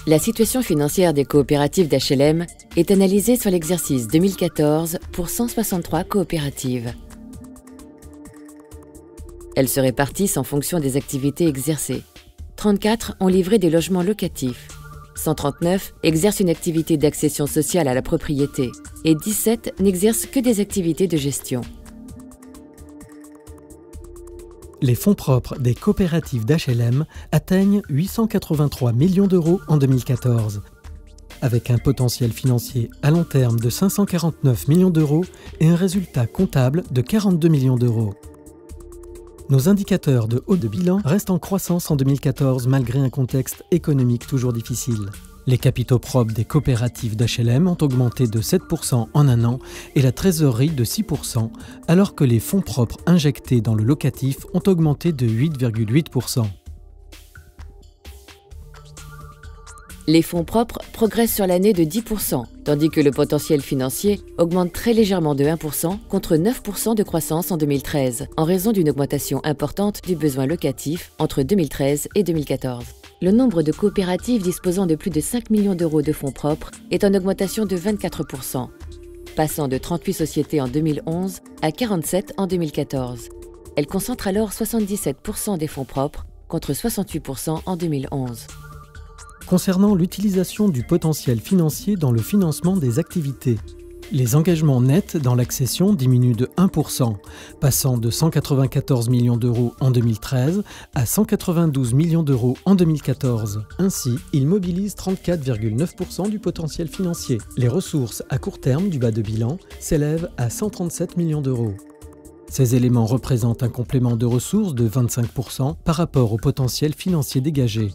La situation financière des coopératives d'HLM est analysée sur l'exercice 2014 pour 163 coopératives. Elles se répartissent en fonction des activités exercées. 34 ont livré des logements locatifs, 139 exercent une activité d'accession sociale à la propriété et 17 n'exercent que des activités de gestion. Les fonds propres des coopératives d'HLM atteignent 883 millions d'euros en 2014, avec un potentiel financier à long terme de 549 millions d'euros et un résultat comptable de 42 millions d'euros. Nos indicateurs de haut de bilan restent en croissance en 2014 malgré un contexte économique toujours difficile. Les capitaux propres des coopératives d'HLM ont augmenté de 7% en un an et la trésorerie de 6%, alors que les fonds propres injectés dans le locatif ont augmenté de 8,8%. Les fonds propres progressent sur l'année de 10%, tandis que le potentiel financier augmente très légèrement de 1% contre 9% de croissance en 2013, en raison d'une augmentation importante du besoin locatif entre 2013 et 2014. Le nombre de coopératives disposant de plus de 5 millions d'euros de fonds propres est en augmentation de 24%, passant de 38 sociétés en 2011 à 47 en 2014. Elles concentrent alors 77% des fonds propres contre 68% en 2011. Concernant l'utilisation du potentiel financier dans le financement des activités, les engagements nets dans l'accession diminuent de 1%, passant de 194 millions d'euros en 2013 à 192 millions d'euros en 2014. Ainsi, ils mobilisent 34,9% du potentiel financier. Les ressources à court terme du bas de bilan s'élèvent à 137 millions d'euros. Ces éléments représentent un complément de ressources de 25% par rapport au potentiel financier dégagé.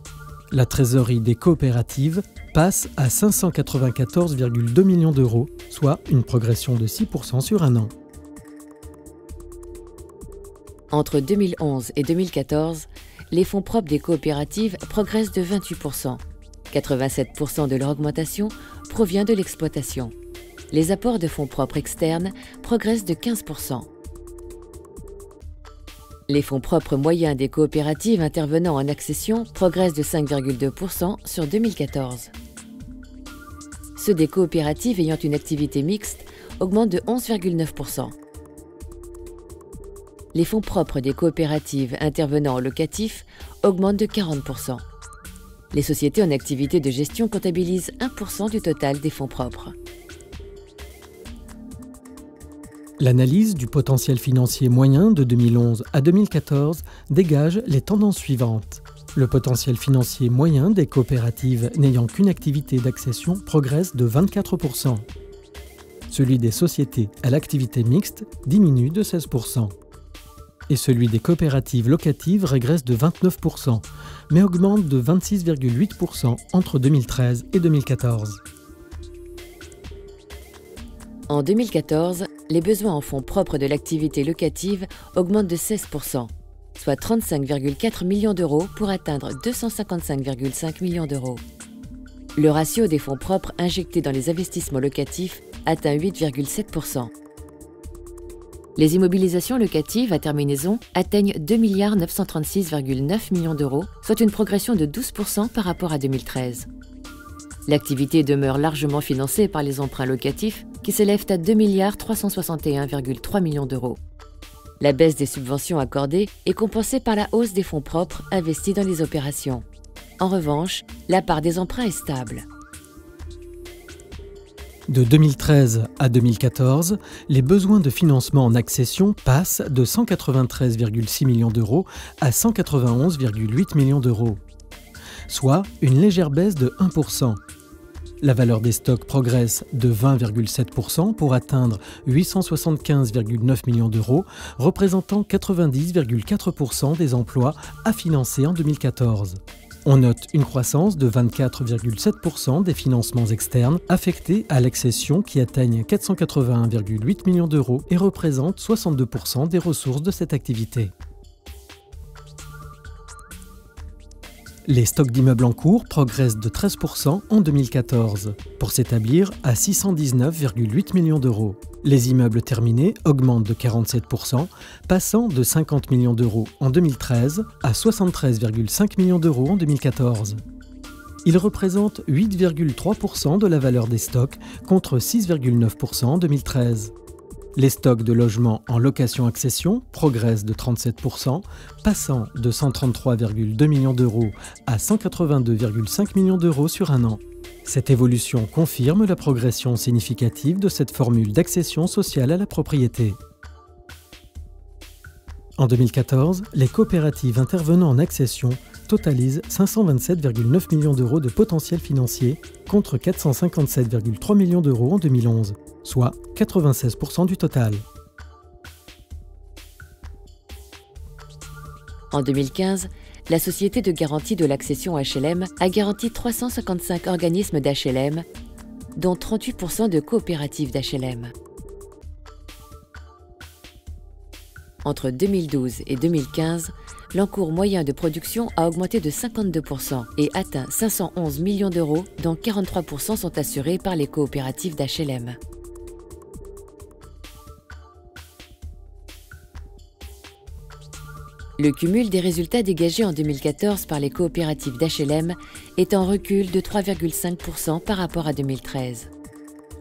La trésorerie des coopératives passe à 594,2 millions d'euros, soit une progression de 6% sur un an. Entre 2011 et 2014, les fonds propres des coopératives progressent de 28%. 87% de leur augmentation provient de l'exploitation. Les apports de fonds propres externes progressent de 15%. Les fonds propres moyens des coopératives intervenant en accession progressent de 5,2% sur 2014. Ceux des coopératives ayant une activité mixte augmentent de 11,9%. Les fonds propres des coopératives intervenant en locatif augmentent de 40%. Les sociétés en activité de gestion comptabilisent 1% du total des fonds propres. L'analyse du potentiel financier moyen de 2011 à 2014 dégage les tendances suivantes. Le potentiel financier moyen des coopératives n'ayant qu'une activité d'accession progresse de 24%. Celui des sociétés à l'activité mixte diminue de 16%. Et celui des coopératives locatives régresse de 29%, mais augmente de 26,8% entre 2013 et 2014. En 2014, les besoins en fonds propres de l'activité locative augmentent de 16%, soit 35,4 millions d'euros pour atteindre 255,5 millions d'euros. Le ratio des fonds propres injectés dans les investissements locatifs atteint 8,7%. Les immobilisations locatives à terminaison atteignent 2 936,9 millions d'euros, soit une progression de 12% par rapport à 2013. L'activité demeure largement financée par les emprunts locatifs qui s'élèvent à 2 361,3 millions d'euros. La baisse des subventions accordées est compensée par la hausse des fonds propres investis dans les opérations. En revanche, la part des emprunts est stable. De 2013 à 2014, les besoins de financement en accession passent de 193,6 millions d'euros à 191,8 millions d'euros, soit une légère baisse de 1%. La valeur des stocks progresse de 20,7% pour atteindre 875,9 millions d'euros, représentant 90,4% des emplois à financer en 2014. On note une croissance de 24,7% des financements externes affectés à l'accession qui atteignent 481,8 millions d'euros et représentent 62% des ressources de cette activité. Les stocks d'immeubles en cours progressent de 13% en 2014, pour s'établir à 619,8 millions d'euros. Les immeubles terminés augmentent de 47%, passant de 50 millions d'euros en 2013 à 73,5 millions d'euros en 2014. Il représente 8,3% de la valeur des stocks contre 6,9% en 2013. Les stocks de logements en location-accession progressent de 37%, passant de 133,2 millions d'euros à 182,5 millions d'euros sur un an. Cette évolution confirme la progression significative de cette formule d'accession sociale à la propriété. En 2014, les coopératives intervenant en accession totalisent 527,9 millions d'euros de potentiel financier contre 457,3 millions d'euros en 2011, soit 96% du total. En 2015, la Société de garantie de l'accession HLM a garanti 355 organismes d'HLM, dont 38% de coopératives d'HLM. Entre 2012 et 2015, l'encours moyen de production a augmenté de 52% et atteint 511 millions d'euros, dont 43% sont assurés par les coopératives d'HLM. Le cumul des résultats dégagés en 2014 par les coopératives d'HLM est en recul de 3,5% par rapport à 2013.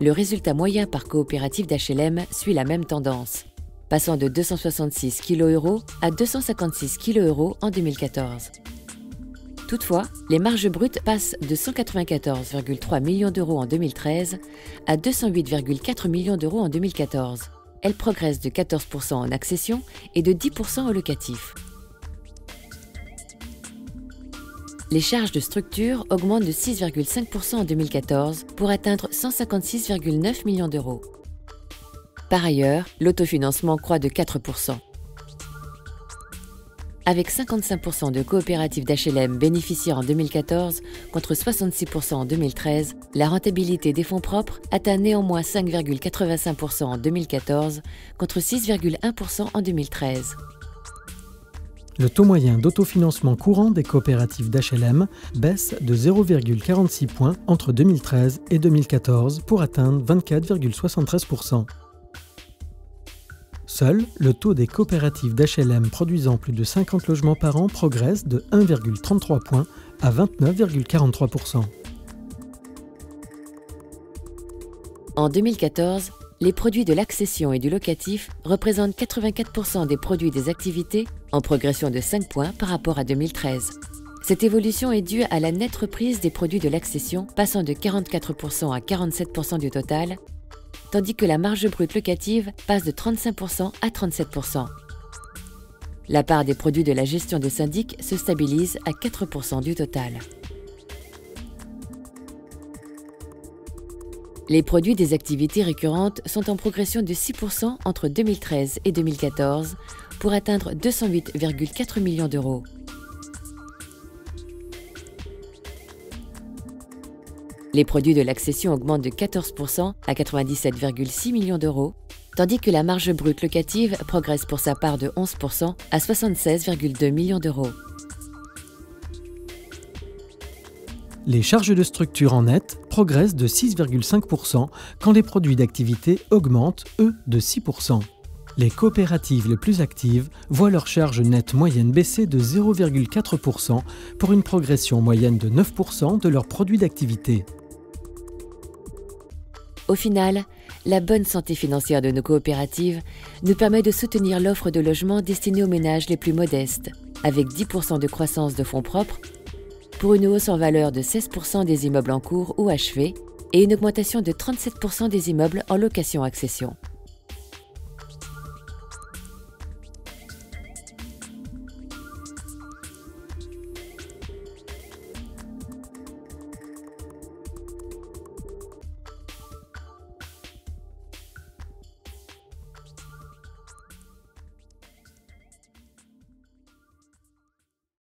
Le résultat moyen par coopérative d'HLM suit la même tendance, passant de 266 kg à 256 kg en 2014. Toutefois, les marges brutes passent de 194,3 millions d'euros en 2013 à 208,4 millions d'euros en 2014. Elles progressent de 14% en accession et de 10% au locatif. Les charges de structure augmentent de 6,5% en 2014 pour atteindre 156,9 millions d'euros. Par ailleurs, l'autofinancement croît de 4%. Avec 55% de coopératives d'HLM bénéficiaires en 2014 contre 66% en 2013, la rentabilité des fonds propres atteint néanmoins 5,85% en 2014 contre 6,1% en 2013. Le taux moyen d'autofinancement courant des coopératives d'HLM baisse de 0,46 points entre 2013 et 2014 pour atteindre 24,73%. Seul, le taux des coopératives d'HLM produisant plus de 50 logements par an progresse de 1,33 points à 29,43%. En 2014, les produits de l'accession et du locatif représentent 84% des produits des activités, en progression de 5 points par rapport à 2013. Cette évolution est due à la nette reprise des produits de l'accession, passant de 44% à 47% du total, tandis que la marge brute locative passe de 35% à 37%. La part des produits de la gestion des syndics se stabilise à 4% du total. Les produits des activités récurrentes sont en progression de 6% entre 2013 et 2014 pour atteindre 208,4 millions d'euros. Les produits de l'accession augmentent de 14% à 97,6 millions d'euros, tandis que la marge brute locative progresse pour sa part de 11% à 76,2 millions d'euros. Les charges de structure en net progressent de 6,5% quand les produits d'activité augmentent, eux, de 6%. Les coopératives les plus actives voient leurs charges nettes moyennes baisser de 0,4% pour une progression moyenne de 9% de leurs produits d'activité. Au final, la bonne santé financière de nos coopératives nous permet de soutenir l'offre de logements destinés aux ménages les plus modestes, avec 10% de croissance de fonds propres, pour une hausse en valeur de 16% des immeubles en cours ou achevés et une augmentation de 37% des immeubles en location-accession.